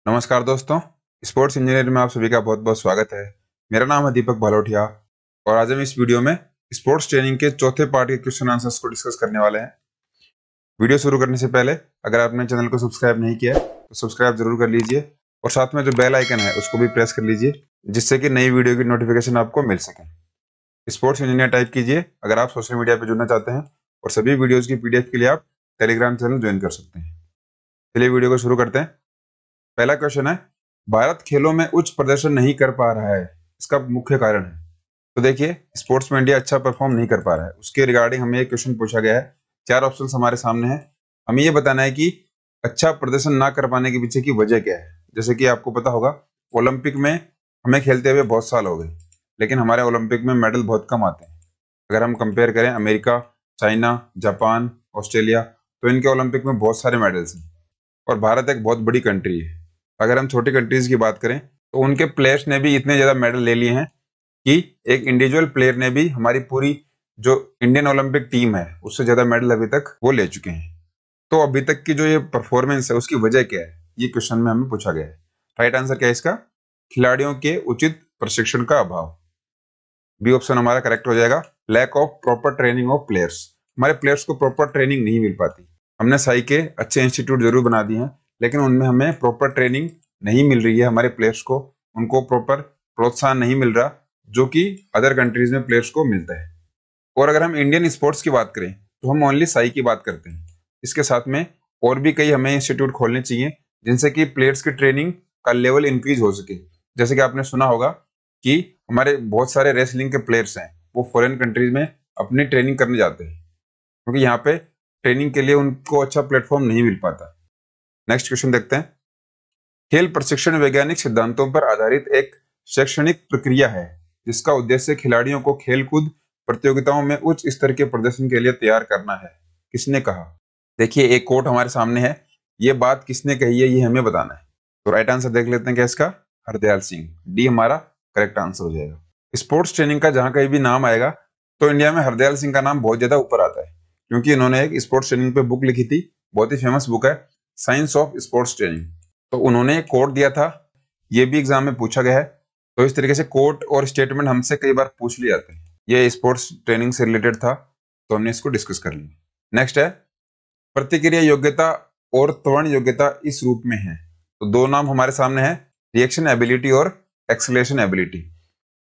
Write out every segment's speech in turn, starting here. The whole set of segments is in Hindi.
नमस्कार दोस्तों, स्पोर्ट्स इंजीनियर में आप सभी का बहुत बहुत स्वागत है। मेरा नाम है दीपक भालोठिया और आज हम इस वीडियो में स्पोर्ट्स ट्रेनिंग के चौथे पार्ट के क्वेश्चन आंसर्स को डिस्कस करने वाले हैं। वीडियो शुरू करने से पहले अगर आपने चैनल को सब्सक्राइब नहीं किया है तो सब्सक्राइब जरूर कर लीजिए और साथ में जो बेल आइकन है उसको भी प्रेस कर लीजिए, जिससे कि नई वीडियो की नोटिफिकेशन आपको मिल सके। स्पोर्ट्स इंजीनियर टाइप कीजिए अगर आप सोशल मीडिया पर जुड़ना चाहते हैं और सभी वीडियोज की PDF के लिए आप टेलीग्राम चैनल ज्वाइन कर सकते हैं। चलिए वीडियो को शुरू करते हैं। पहला क्वेश्चन है, भारत खेलों में उच्च प्रदर्शन नहीं कर पा रहा है, इसका मुख्य कारण है। तो देखिए, स्पोर्ट्स में इंडिया अच्छा परफॉर्म नहीं कर पा रहा है, उसके रिगार्डिंग हमें एक क्वेश्चन पूछा गया है। 4 ऑप्शंस हमारे सामने हैं। हमें ये बताना है कि अच्छा प्रदर्शन ना कर पाने के पीछे की वजह क्या है। जैसे कि आपको पता होगा, ओलंपिक में हमें खेलते हुए बहुत साल हो गए, लेकिन हमारे ओलंपिक में मेडल बहुत कम आते हैं। अगर हम कंपेयर करें अमेरिका, चाइना, जापान, ऑस्ट्रेलिया, तो इनके ओलंपिक में बहुत सारे मेडल्स हैं और भारत एक बहुत बड़ी कंट्री है। अगर हम छोटी कंट्रीज की बात करें तो उनके प्लेयर्स ने भी इतने ज्यादा मेडल ले लिए हैं कि एक इंडिविजुअल प्लेयर ने भी हमारी पूरी जो इंडियन ओलंपिक टीम है उससे ज्यादा मेडल अभी तक वो ले चुके हैं। तो अभी तक की जो ये परफॉर्मेंस है उसकी वजह क्या है, ये क्वेश्चन में हमें पूछा गया है। राइट आंसर क्या है इसका? खिलाड़ियों के उचित प्रशिक्षण का अभाव। बी ऑप्शन हमारा करेक्ट हो जाएगा। Lack of proper training of players. हमारे प्लेयर्स को प्रॉपर ट्रेनिंग नहीं मिल पाती। हमने साई के अच्छे इंस्टीट्यूट जरूर बना दिए हैं, लेकिन उनमें हमें प्रॉपर ट्रेनिंग नहीं मिल रही है। हमारे प्लेयर्स को उनको प्रॉपर प्रोत्साहन नहीं मिल रहा, जो कि अदर कंट्रीज में प्लेयर्स को मिलता है। और अगर हम इंडियन स्पोर्ट्स की बात करें तो हम ओनली साई की बात करते हैं। इसके साथ में और भी कई हमें इंस्टीट्यूट खोलने चाहिए जिनसे कि प्लेयर्स की ट्रेनिंग का लेवल इंक्रीज हो सके। जैसे कि आपने सुना होगा कि हमारे बहुत सारे रेसलिंग के प्लेयर्स हैं, वो फॉरेन कंट्रीज में अपनी ट्रेनिंग करने जाते हैं, क्योंकि यहाँ पे ट्रेनिंग के लिए उनको अच्छा प्लेटफॉर्म नहीं मिल पाता। नेक्स्ट क्वेश्चन देखते हैं। खेल प्रशिक्षण वैज्ञानिक सिद्धांतों पर आधारित एक शैक्षणिक प्रक्रिया है जिसका उद्देश्य खिलाड़ियों को खेलकूद प्रतियोगिताओं में उच्च स्तर के प्रदर्शन के लिए तैयार करना है। किसने कहा? देखिए, एक कोट हमारे सामने है, ये बात किसने कही है ये हमें बताना है। तो राइट आंसर देख लेते हैं क्या इसका? हरदयाल सिंह। डी हमारा करेक्ट आंसर हो जाएगा। स्पोर्ट्स ट्रेनिंग का जहां कहीं भी नाम आएगा तो इंडिया में हरदयाल सिंह का नाम बहुत ज्यादा ऊपर आता है, क्योंकि इन्होंने एक स्पोर्ट्स ट्रेनिंग पे बुक लिखी थी, बहुत ही फेमस बुक है, साइंस ऑफ स्पोर्ट्स ट्रेनिंग। तो उन्होंने एक कोट दिया था, ये भी एग्जाम में पूछा गया है। तो इस तरीके से कोट और स्टेटमेंट हमसे कई बार पूछ लिए जाते हैं। ये स्पोर्ट्स ट्रेनिंग से रिलेटेड था, तो हमने इसको डिस्कस कर लिया। नेक्स्ट है, प्रतिक्रिया योग्यता और त्वरण योग्यता इस रूप में है। तो दो नाम हमारे सामने है, रिएक्शन एबिलिटी और एक्सेलरेशन एबिलिटी।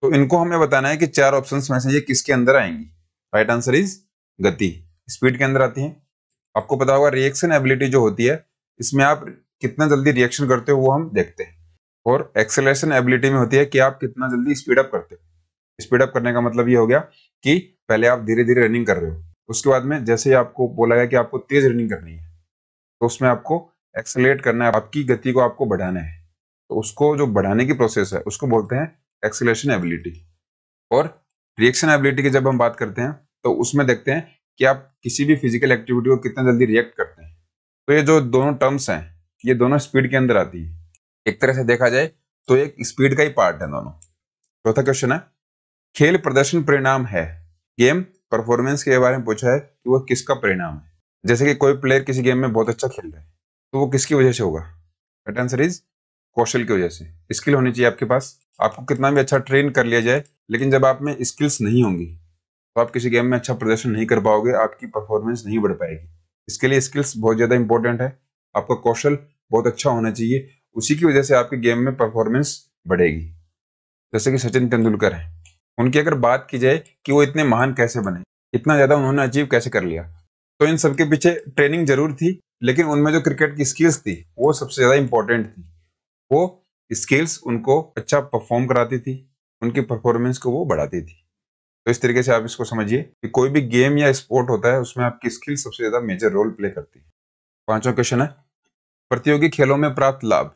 तो इनको हमें बताना है कि 4 ऑप्शंस में से ये किसके अंदर आएंगी। राइट आंसर इज गति, स्पीड के अंदर आती है। आपको पता होगा रिएक्शन एबिलिटी जो होती है, इसमें आप कितना जल्दी रिएक्शन करते हो वो हम देखते हैं, और एक्सेलरेशन एबिलिटी में होती है कि आप कितना जल्दी स्पीड अप करते हो। स्पीड अप करने का मतलब ये हो गया कि पहले आप धीरे धीरे रनिंग कर रहे हो, उसके बाद में जैसे ही आपको बोला गया कि आपको तेज रनिंग करनी है तो उसमें आपको एक्सेलरेट करना है, आपकी गति को आपको बढ़ाना है। तो उसको जो बढ़ाने की प्रोसेस है उसको बोलते हैं एक्सेलरेशन एबिलिटी। और रिएक्शन एबिलिटी की जब हम बात करते हैं तो उसमें देखते हैं कि आप किसी भी फिजिकल एक्टिविटी को कितना जल्दी रिएक्ट करते हैं। तो ये जो दोनों टर्म्स हैं ये दोनों स्पीड के अंदर आती है। एक तरह से देखा जाए तो एक स्पीड का ही पार्ट है दोनों। चौथा क्वेश्चन है, खेल प्रदर्शन परिणाम है। गेम परफॉर्मेंस के बारे में पूछा है कि वो किसका परिणाम है। जैसे कि कोई प्लेयर किसी गेम में बहुत अच्छा खेल रहा है तो वो किसकी वजह से होगा? राइट आंसर इज कौशल की वजह से। स्किल होनी चाहिए आपके पास। आपको कितना भी अच्छा ट्रेन कर लिया जाए, लेकिन जब आप में स्किल्स नहीं होंगी तो आप किसी गेम में अच्छा प्रदर्शन नहीं कर पाओगे, आपकी परफॉर्मेंस नहीं बढ़ पाएगी। इसके लिए स्किल्स बहुत ज्यादा इंपॉर्टेंट है। आपका कौशल बहुत अच्छा होना चाहिए, उसी की वजह से आपके गेम में परफॉर्मेंस बढ़ेगी। जैसे कि सचिन तेंदुलकर है, उनकी अगर बात की जाए कि वो इतने महान कैसे बने, इतना ज्यादा उन्होंने अचीव कैसे कर लिया, तो इन सबके पीछे ट्रेनिंग जरूर थी, लेकिन उनमें जो क्रिकेट की स्किल्स थी वो सबसे ज्यादा इंपॉर्टेंट थी। वो स्किल्स उनको अच्छा परफॉर्म कराती थी, उनकी परफॉर्मेंस को वो बढ़ाती थी। तो इस तरीके से आप इसको समझिए कि कोई भी गेम या स्पोर्ट होता है उसमें आपकी स्किल सबसे ज्यादा मेजर रोल प्ले करती है। पांचवा क्वेश्चन है, प्रतियोगी खेलों में प्राप्त लाभ।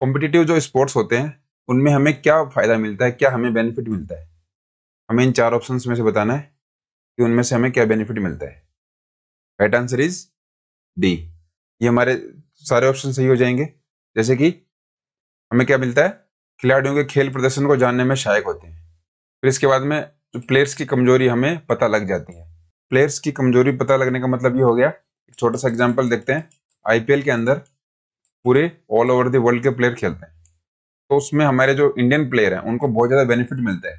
कॉम्पिटिटिव जो स्पोर्ट्स होते हैं उनमें हमें क्या फायदा मिलता है, क्या हमें बेनिफिट मिलता है? हमें इन 4 ऑप्शंस में से बताना है कि उनमें से हमें क्या बेनिफिट मिलता है। Right answer is D. ये हमारे सारे ऑप्शन सही हो जाएंगे। जैसे कि हमें क्या मिलता है? खिलाड़ियों के खेल प्रदर्शन को जानने में सहायक होते हैं। फिर इसके बाद में प्लेयर्स की कमजोरी हमें पता लग जाती है। प्लेयर्स की कमजोरी पता लगने का मतलब ये हो गया, एक छोटा सा एग्जांपल देखते हैं। आईपीएल के अंदर पूरे ऑल ओवर द वर्ल्ड के प्लेयर खेलते हैं। तो उसमें हमारे जो इंडियन प्लेयर हैं उनको बहुत ज़्यादा बेनिफिट मिलता है,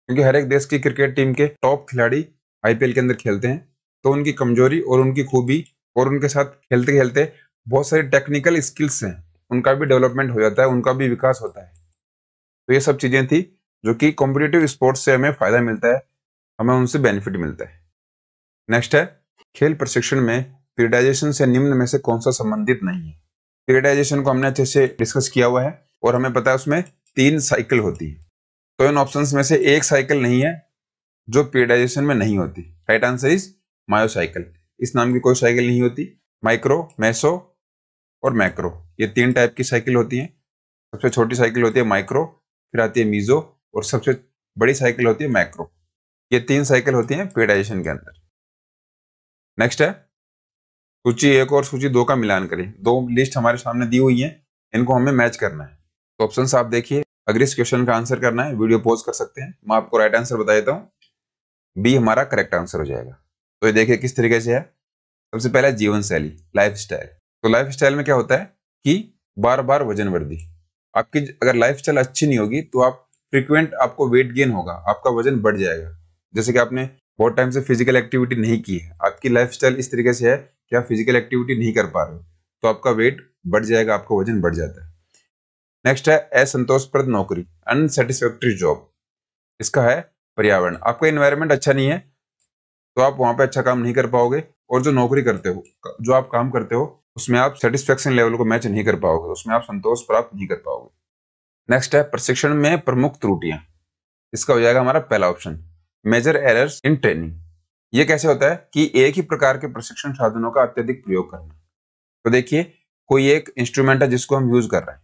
क्योंकि हर एक देश की क्रिकेट टीम के टॉप खिलाड़ी आईपीएल के अंदर खेलते हैं। तो उनकी कमजोरी और उनकी खूबी और उनके साथ खेलते खेलते बहुत सारी टेक्निकल स्किल्स हैं, उनका भी डेवलपमेंट हो जाता है, उनका भी विकास होता है। तो ये सब चीज़ें थी जो कि कॉम्पिटिटिव स्पोर्ट्स से हमें फायदा मिलता है, हमें उनसे बेनिफिट मिलता है। नेक्स्ट है, खेल प्रशिक्षण में पीरियडाइजेशन से निम्न में से कौन सा संबंधित नहीं है। पीरियडाइजेशन को हमने अच्छे से डिस्कस किया हुआ है और हमें पता है उसमें 3 साइकिल होती है। तो इन ऑप्शंस में से एक साइकिल नहीं है जो पीरियडाइजेशन में नहीं होती। Right answer is microcycle. इस नाम की कोई साइकिल नहीं होती। माइक्रो, मेसो और मैक्रो, ये 3 टाइप की साइकिल होती हैं। सबसे छोटी साइकिल होती है माइक्रो, फिर आती है मीजो और सबसे बड़ी साइकिल होती है मैक्रो। ये 3 साइकिल होती हैं पीरियडाइजेशन के अंदर। नेक्स्ट है, सूची 1 और सूची 2 का मिलान करें। 2 लिस्ट हमारे सामने दी हुई है, इनको हमें मैच करना है। तो ऑप्शंस आप देखिए, अगर इस क्वेश्चन का आंसर करना है वीडियो पॉज कर सकते हैं, मैं आपको राइट आंसर बता देता हूँ। बी हमारा करेक्ट आंसर हो जाएगा। तो ये देखिए किस तरीके से है। सबसे पहला जीवन शैली, लाइफ स्टाइल। तो लाइफ स्टाइल में क्या होता है कि बार बार वजन वृद्धि। आपकी अगर लाइफ स्टाइल अच्छी नहीं होगी तो आप फ्रिक्वेंट आपको वेट गेन होगा, आपका वजन बढ़ जाएगा। जैसे कि आपने बहुत टाइम से फिजिकल एक्टिविटी नहीं की है, आपकी लाइफ स्टाइल इस तरीके से है कि आप फिजिकल एक्टिविटी नहीं कर पा रहे हो, तो आपका वेट बढ़ जाएगा, आपका वजन बढ़ जाता है। नेक्स्ट है असंतोषप्रद नौकरी, अनसेटिस्फैक्टरी जॉब। इसका है पर्यावरण। आपका एनवायरनमेंट अच्छा नहीं है तो आप वहां पे अच्छा काम नहीं कर पाओगे, और जो नौकरी करते हो, जो आप काम करते हो, उसमें आप सेटिस्फेक्शन लेवल को मैच नहीं कर पाओगे, उसमें आप संतोष प्राप्त नहीं कर पाओगे। नेक्स्ट है प्रशिक्षण में प्रमुख त्रुटियां। इसका हो जाएगा हमारा पहला option, major errors in training. ये कैसे होता है कि एक ही प्रकार के प्रशिक्षण साधनों का अत्यधिक प्रयोग करना। तो देखिए, कोई एक इंस्ट्रूमेंट है जिसको हम यूज कर रहे हैं,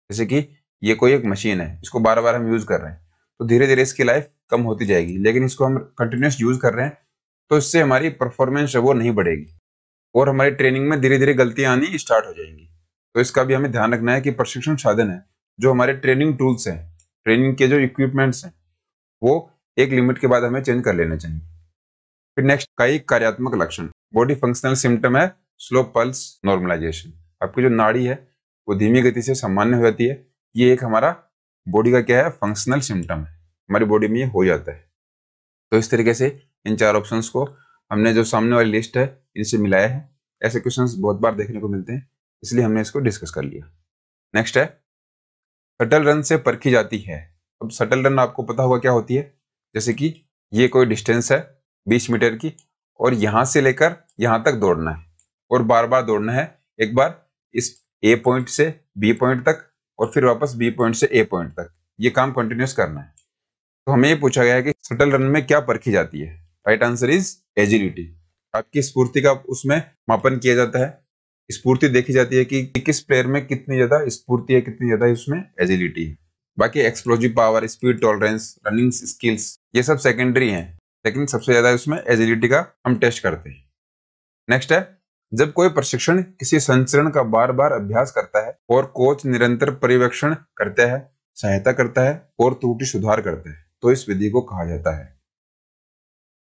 जैसे कि ये कोई एक मशीन है, इसको बार बार हम यूज कर रहे हैं, तो धीरे धीरे इसकी लाइफ कम होती जाएगी। लेकिन इसको हम कंटिन्यूस यूज कर रहे हैं तो इससे हमारी परफॉर्मेंस है वो नहीं बढ़ेगी, और हमारी ट्रेनिंग में धीरे धीरे गलतियां आनी स्टार्ट हो जाएंगी। तो इसका भी हमें ध्यान रखना है कि प्रशिक्षण साधन है, जो हमारे ट्रेनिंग टूल्स हैं, ट्रेनिंग के जो इक्विपमेंट्स हैं, वो एक लिमिट के बाद हमें चेंज कर लेने चाहिए। फिर नेक्स्ट, कई कार्यात्मक लक्षण। बॉडी फंक्शनल सिम्टम है स्लो पल्स नॉर्मलाइजेशन। आपकी जो नाड़ी है वो धीमी गति से सामान्य हो जाती है। ये एक हमारा बॉडी का क्या है, फंक्शनल सिम्टम है, हमारी बॉडी में ये हो जाता है। तो इस तरीके से इन 4 ऑप्शंस को हमने जो सामने वाली लिस्ट है इनसे मिलाया है। ऐसे क्वेश्चंस बहुत बार देखने को मिलते हैं, इसलिए हमने इसको डिस्कस कर लिया। नेक्स्ट है, शटल रन से परखी जाती है। अब शटल रन आपको पता होगा क्या होती है। जैसे कि ये कोई डिस्टेंस है 20 मीटर की, और यहां से लेकर यहां तक दौड़ना है, और बार बार दौड़ना है। एक बार इस ए पॉइंट से बी पॉइंट तक, और फिर वापस बी पॉइंट से ए पॉइंट तक, ये काम कंटिन्यूस करना है। तो हमें ये पूछा गया है कि शटल रन में क्या परखी जाती है। Right answer is agility. आपकी स्फूर्ति का उसमें मापन किया जाता है। स्फूर्ति देखी जाती है कि किस प्लेयर में कितनी ज्यादा स्फूर्ति है, कितनी ज्यादा उसमें एजिलिटी है। बाकी explosive power, speed tolerance, running skills, ये सब सेकेंडरी हैं, लेकिन सबसे ज्यादा उसमें एजिलिटी का हम टेस्ट करते हैं। नेक्स्ट है, जब कोई प्रशिक्षण किसी संचरण का बार बार अभ्यास करता है और कोच निरंतर पर्यवेक्षण करता है, सहायता करता है और त्रुटि सुधार करता है, तो इस विधि को कहा जाता है।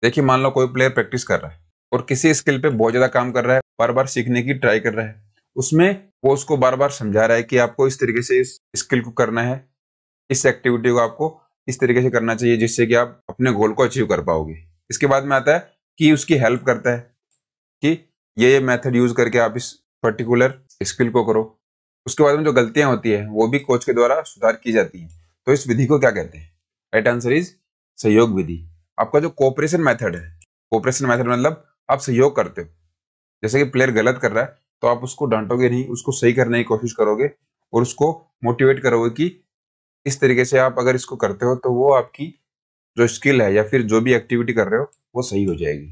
देखिए, मान लो कोई प्लेयर प्रैक्टिस कर रहा है और किसी स्किल पे बहुत ज्यादा काम कर रहा है, बार बार सीखने की ट्राई कर रहा है। उसमें वो उसको बार बार समझा रहा है कि आपको इस तरीके से इस स्किल को करना है, इस एक्टिविटी को आपको इस तरीके से करना चाहिए, जिससे कि आप अपने गोल को अचीव कर पाओगे। इसके बाद में आता है कि उसकी हेल्प करता है कि ये मेथड यूज करके आप इस पर्टिकुलर स्किल को करो। उसके बाद में जो गलतियां होती है वो भी कोच के द्वारा सुधार की जाती हैं। तो इस विधि को क्या कहते हैं? राइट आंसर इज सहयोग विधि। आपका जो कोऑपरेशन मेथड है, कोऑपरेशन मेथड मतलब आप सहयोग करते हो। जैसे कि प्लेयर गलत कर रहा है तो आप उसको डांटोगे नहीं, उसको सही करने की कोशिश करोगे और उसको मोटिवेट करोगे कि इस तरीके से आप अगर इसको करते हो तो वो आपकी जो स्किल है या फिर जो भी एक्टिविटी कर रहे हो वो सही हो जाएगी।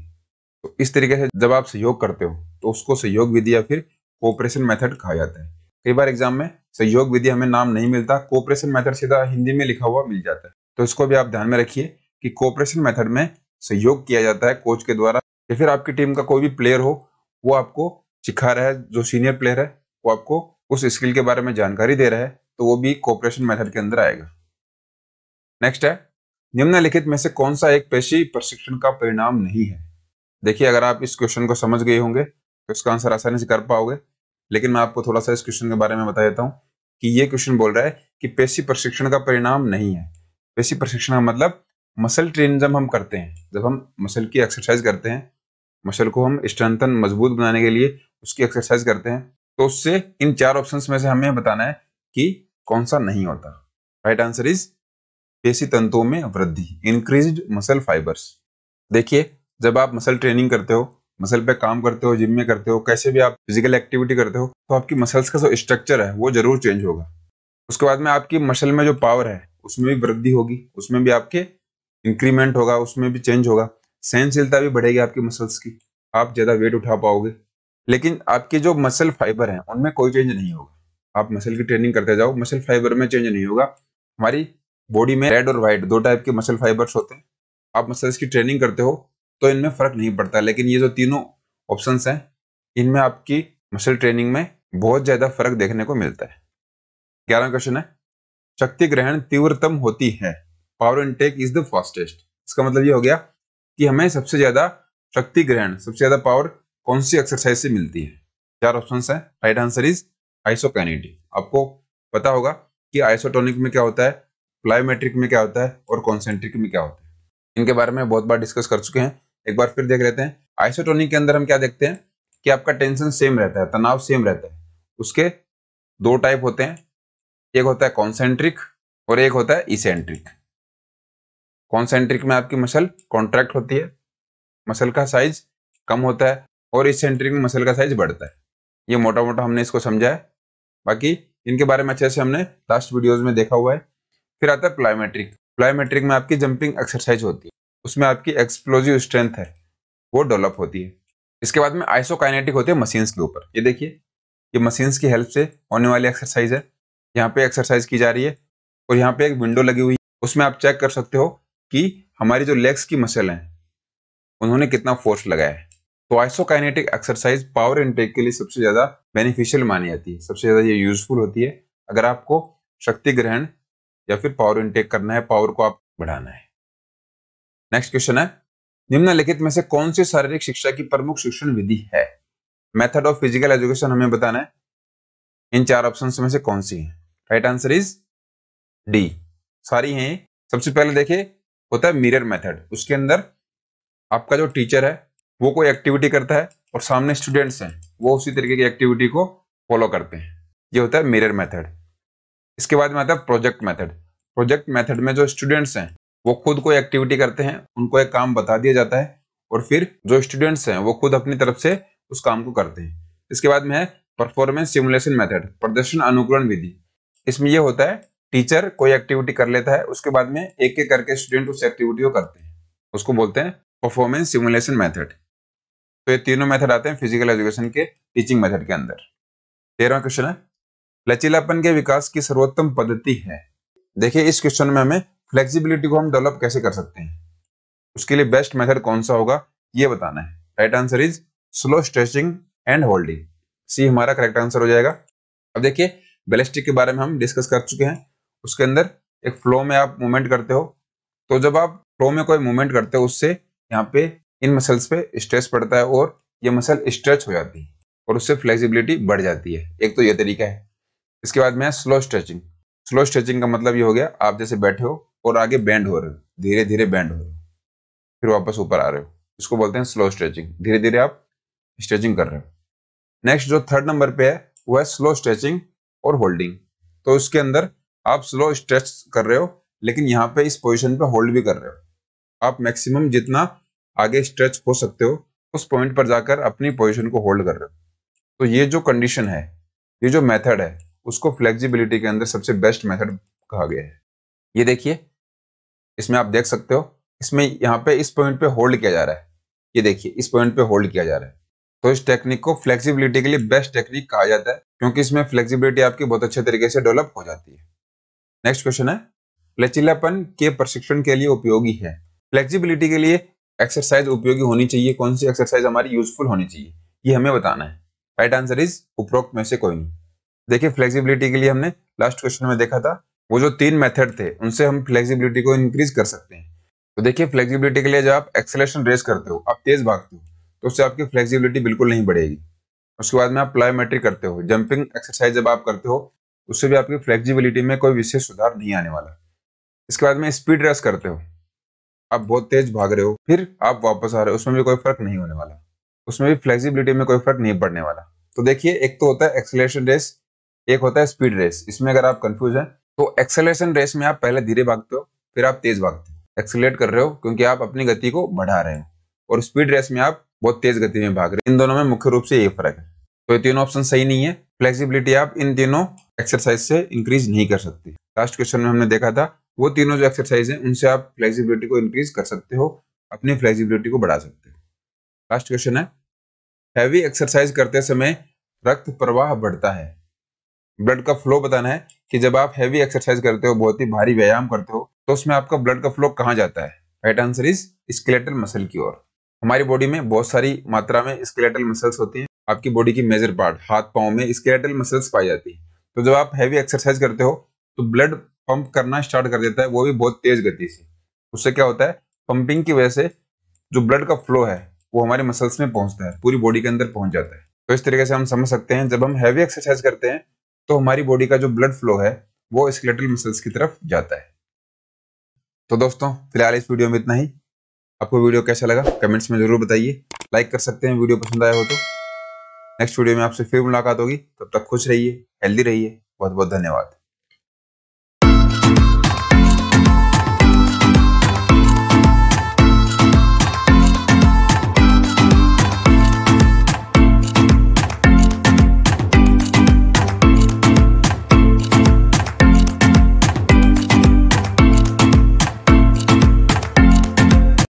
तो इस तरीके से जब आप सहयोग करते हो तो उसको सहयोग विधि या फिर कोऑपरेशन मेथड कहा जाता है। कई बार एग्जाम में सहयोग विधि हमें नाम नहीं मिलता, कोऑपरेशन मेथड सीधा हिंदी में लिखा हुआ मिल जाता है। तो इसको भी आप ध्यान में रखिए कि कोऑपरेशन मेथड में सहयोग किया जाता है कोच के द्वारा, या फिर आपकी टीम का कोई भी प्लेयर हो वो आपको सिखा रहा है, जो सीनियर प्लेयर है वो आपको उस स्किल के बारे में जानकारी दे रहा है, तो वो भी कोऑपरेशन मेथड के अंदर आएगा। नेक्स्ट है, निम्नलिखित में से कौन सा एक पेशी प्रशिक्षण का परिणाम नहीं है? देखिए, अगर आप इस क्वेश्चन को समझ गए होंगे तो इसका आंसर आसानी से कर पाओगे। लेकिन मैं आपको थोड़ा सा इस क्वेश्चन के बारे में बता देता हूँ कि ये क्वेश्चन बोल रहा है कि पेशी प्रशिक्षण का परिणाम नहीं है। पेशी प्रशिक्षण का मतलब मसल ट्रेन जब हम करते हैं, जब हम मसल की एक्सरसाइज करते हैं, मसल को हम स्ट्रेंथन मजबूत बनाने के लिए उसकी एक्सरसाइज करते हैं, तो उससे इन 4 ऑप्शंस में से हमें बताना है कि कौन सा नहीं होता। राइट आंसर इज पेशी तंतुओं में वृद्धि, इंक्रीज्ड मसल फाइबर्स। देखिए, जब आप मसल ट्रेनिंग करते हो, मसल पे काम करते हो, जिम में करते हो, कैसे भी आप फिजिकल एक्टिविटी करते हो, तो आपकी मसल्स का जो स्ट्रक्चर है वो जरूर चेंज होगा। उसके बाद में आपकी मसल में जो पावर है उसमें भी वृद्धि होगी, उसमें भी आपके इंक्रीमेंट होगा, उसमें भी चेंज होगा। सहनशीलता भी बढ़ेगी आपकी मसल्स की, आप ज्यादा वेट उठा पाओगे। लेकिन आपके जो मसल फाइबर हैं उनमें कोई चेंज नहीं होगा। आप मसल की ट्रेनिंग करते जाओ, मसल फाइबर में चेंज नहीं होगा। हमारी बॉडी में रेड और व्हाइट 2 टाइप के मसल फाइबर्स होते हैं। आप मसल्स की ट्रेनिंग करते हो तो इनमें फर्क नहीं पड़ता, लेकिन ये जो तीनों ऑप्शंस हैं इनमें आपकी मसल ट्रेनिंग में बहुत ज्यादा फर्क देखने को मिलता है। 11वां क्वेश्चन है, शक्ति ग्रहण तीव्रतम होती है, power intake is the fastest. इसका मतलब ये हो गया कि हमें सबसे ज्यादा शक्ति ग्रहण, सबसे ज्यादा पावर कौन सी एक्सरसाइज से मिलती है। 4 ऑप्शंस हैं। Right answer is isokinetic. आपको पता होगा कि आइसोटोनिक में क्या होता है, प्लायोमेट्रिक में क्या होता है और कॉन्सेंट्रिक में क्या होता है। इनके बारे में बहुत बार डिस्कस कर चुके हैं, एक बार फिर देख लेते हैं। आइसोटोनिक के अंदर हम क्या देखते हैं कि आपका टेंशन सेम रहता है, तनाव सेम रहता है। उसके 2 टाइप होते हैं, एक होता है कॉन्सेंट्रिक और एक होता है इसेंट्रिक। कॉन्सेंट्रिक में आपकी मसल कॉन्ट्रैक्ट होती है, मसल का साइज कम होता है, और इसेंट्रिक में मसल का साइज बढ़ता है। ये मोटा मोटा हमने इसको समझा है, बाकी इनके बारे में अच्छे से हमने लास्ट वीडियोस में देखा हुआ है। फिर आता है प्लायोमेट्रिक। प्लायोमेट्रिक में आपकी जंपिंग एक्सरसाइज होती है, उसमें आपकी एक्सप्लोजिव स्ट्रेंथ है वो डेवलप होती है। इसके बाद में आइसोकाइनेटिक होते हैं मशीन्स के ऊपर। ये देखिए, ये मशीन्स की हेल्प से होने वाली एक्सरसाइज है। यहाँ पे एक्सरसाइज की जा रही है और यहाँ पे एक विंडो लगी हुई है, उसमें आप चेक कर सकते हो कि हमारी जो लेग्स की मसल है उन्होंने कितना फोर्स लगाया है। तो आइसोकाइनेटिक एक्सरसाइज पावर इनटेक के लिए सबसे ज्यादा बेनिफिशियल मानी जाती है, सबसे ज्यादा ये यूजफुल होती है अगर आपको शक्ति ग्रहण या फिर पावर इनटेक करना है, पावर को आप बढ़ाना है। नेक्स्ट क्वेश्चन है, निम्नलिखित में से कौन सी शारीरिक शिक्षा की प्रमुख शिक्षण विधि है। मेथड ऑफ फिजिकल एजुकेशन हमें बताना है, इन 4 ऑप्शंस में से कौन सी है। राइट आंसर इज डी, सारी हैं। सबसे पहले देखिए, होता है मिरर मेथड। उसके अंदर आपका जो टीचर है वो कोई एक्टिविटी करता है और सामने स्टूडेंट्स हैं वो उसी तरीके की एक्टिविटी को फॉलो करते हैं, ये होता है मिरर मेथड। इसके बाद में आता है प्रोजेक्ट मेथड। प्रोजेक्ट मेथड में जो स्टूडेंट्स हैं वो खुद कोई एक्टिविटी करते हैं, उनको एक काम बता दिया जाता है और फिर जो स्टूडेंट्स हैं वो खुद अपनी तरफ से उस काम को करते हैं। इसके बाद में है परफॉर्मेंस सिमुलेशन मेथड, प्रदर्शन अनुकरण विधि। इसमें यह होता है टीचर कोई एक्टिविटी कर लेता है, उसके बाद में एक एक करके स्टूडेंट उस एक्टिविटी को करते हैं, उसको बोलते हैं परफॉर्मेंस सिमुलेशन मेथड। तो ये तीनों मेथड आते हैं फिजिकल एजुकेशन के टीचिंग मेथड के अंदर। 13वां क्वेश्चन है, लचीलापन के विकास की सर्वोत्तम पद्धति है। देखिए, इस क्वेश्चन में हमें फ्लेक्सिबिलिटी को हम डेवलप कैसे कर सकते हैं, उसके लिए बेस्ट मेथड कौन सा होगा ये बताना है। Right answer is slow stretching and holding. C हमारा करेक्ट आंसर हो जाएगा। अब देखिए, बैलिस्टिक के बारे में हम डिस्कस कर चुके हैं। उसके अंदर एक फ्लो में आप मूवमेंट करते हो, तो जब आप फ्लो में कोई मूवमेंट करते हो उससे यहाँ पे इन मसल्स पे स्ट्रेस पड़ता है और ये मसल स्ट्रेच हो जाती है और उससे फ्लेक्सिबिलिटी बढ़ जाती है। एक तो ये तरीका है। इसके बाद में है स्लो स्ट्रेचिंग। स्लो स्ट्रेचिंग का मतलब ये हो गया, आप जैसे बैठे हो और आगे बेंड हो रहे हो, धीरे धीरे बेंड हो रहे हो, फिर वापस ऊपर आ रहे हो, इसको बोलते हैं स्लो स्ट्रेचिंग। धीरे धीरे आप स्ट्रेचिंग कर रहे हो। नेक्स्ट जो 3rd नंबर पे है वो है स्लो स्ट्रेचिंग और होल्डिंग। तो इसके अंदर आप स्लो स्ट्रेच कर रहे हो लेकिन यहाँ पे इस पोजीशन पे होल्ड भी कर रहे हो। आप मैक्सिमम जितना आगे स्ट्रेच हो सकते हो उस पॉइंट पर जाकर अपनी पोजीशन को होल्ड कर रहे हो। तो ये जो कंडीशन है, ये जो मेथड है, उसको फ्लेक्सिबिलिटी के अंदर सबसे बेस्ट मेथड कहा गया है। ये देखिए, इसमें आप देख सकते हो, इसमें यहाँ पे इस पॉइंट पे होल्ड किया जा रहा है। ये देखिए, इस पॉइंट पे होल्ड किया जा रहा है। तो इस टेक्निक को फ्लेक्सिबिलिटी के लिए बेस्ट टेक्निक कहा जाता है क्योंकि इसमें फ्लेक्सिबिलिटी आपकी बहुत अच्छे तरीके से डेवलप हो जाती है। नेक्स्ट क्वेश्चन है, लचीलापन के प्रशिक्षण के लिए उपयोगी है। फ्लेक्सिबिलिटी के लिए एक्सरसाइज उपयोगी होनी चाहिए, कौन सी एक्सरसाइज हमारी यूजफुल होनी चाहिए, ये हमें बताना है। राइट आंसर इज उपरोक्त में से कोई नहीं। देखिए, फ्लेक्सिबिलिटी के लिए हमने लास्ट क्वेश्चन में देखा था, वो जो 3 मेथड थे उनसे हम फ्लेक्सिबिलिटी को इंक्रीज कर सकते हैं। तो देखिए, फ्लेक्सिबिलिटी के लिए जब आप एक्सेलरेशन रेस करते हो, आप तेज भागते हो, तो उससे आपकी फ्लेक्सिबिलिटी बिल्कुल नहीं बढ़ेगी। उसके बाद में आप प्लायोमेट्री करते हो, जंपिंग एक्सरसाइज जब आप करते हो उससे भी आपकी फ्लेक्सिबिलिटी में कोई विशेष सुधार नहीं आने वाला। इसके बाद में स्पीड रेस करते हो, आप बहुत तेज भाग रहे हो फिर आप वापस आ रहे हो, उसमें भी कोई फर्क नहीं होने वाला, उसमें भी फ्लेक्सिबिलिटी में कोई फर्क नहीं पड़ने वाला। तो देखिए, एक तो होता है एक्सेलरेशन रेस, एक होता है स्पीड रेस। इसमें अगर आप कंफ्यूज हैं तो एक्सेलरेशन रेस में आप पहले धीरे भागते हो फिर आप तेज भागते हो, एक्सेलरेट कर रहे हो क्योंकि आप अपनी गति को बढ़ा रहे हो, और स्पीड रेस में आप बहुत तेज गति में भाग रहे हो। इन दोनों में मुख्य रूप से ये फर्क है। तो ये तीनों ऑप्शन सही नहीं है। फ्लेक्सिबिलिटी आप इन तीनों एक्सरसाइज से इंक्रीज नहीं कर सकती। लास्ट क्वेश्चन में हमने देखा था वो तीनों जो एक्सरसाइज है उनसे आप फ्लेक्सिबिलिटी को इंक्रीज कर सकते हो, अपनी फ्लेक्सिबिलिटी को बढ़ा सकते हो। लास्ट क्वेश्चन है, हैवी एक्सरसाइज करते समय रक्त प्रवाह बढ़ता है, ब्लड का फ्लो बताना है कि जब आप हैवी एक्सरसाइज करते हो, बहुत ही भारी व्यायाम करते हो, तो उसमें आपका ब्लड का फ्लो कहाँ जाता है? Right answer is skeletal muscle की ओर। हमारी बॉडी में बहुत सारी मात्रा में स्केलेटल मसल्स होती हैं। आपकी बॉडी की मेजर पार्ट हाथ पांव में स्केलेटल मसल्स पाई जाती है। तो जब आप हैवी एक्सरसाइज करते हो तो ब्लड पंप करना स्टार्ट कर देता है, वो भी बहुत तेज गति से। उससे क्या होता है, पंपिंग की वजह से जो ब्लड का फ्लो है वो हमारे मसल्स में पहुंचता है, पूरी बॉडी के अंदर पहुंच जाता है। तो इस तरीके से हम समझ सकते हैं जब हम हैवी एक्सरसाइज करते हैं तो हमारी बॉडी का जो ब्लड फ्लो है वो स्केलेटल मसल्स की तरफ जाता है। तो दोस्तों, फिलहाल इस वीडियो में इतना ही। आपको वीडियो कैसा लगा कमेंट्स में जरूर बताइए, लाइक कर सकते हैं वीडियो पसंद आया हो तो। नेक्स्ट वीडियो में आपसे फिर मुलाकात होगी, तब तक खुश रहिए, हेल्दी रहिए। बहुत बहुत धन्यवाद।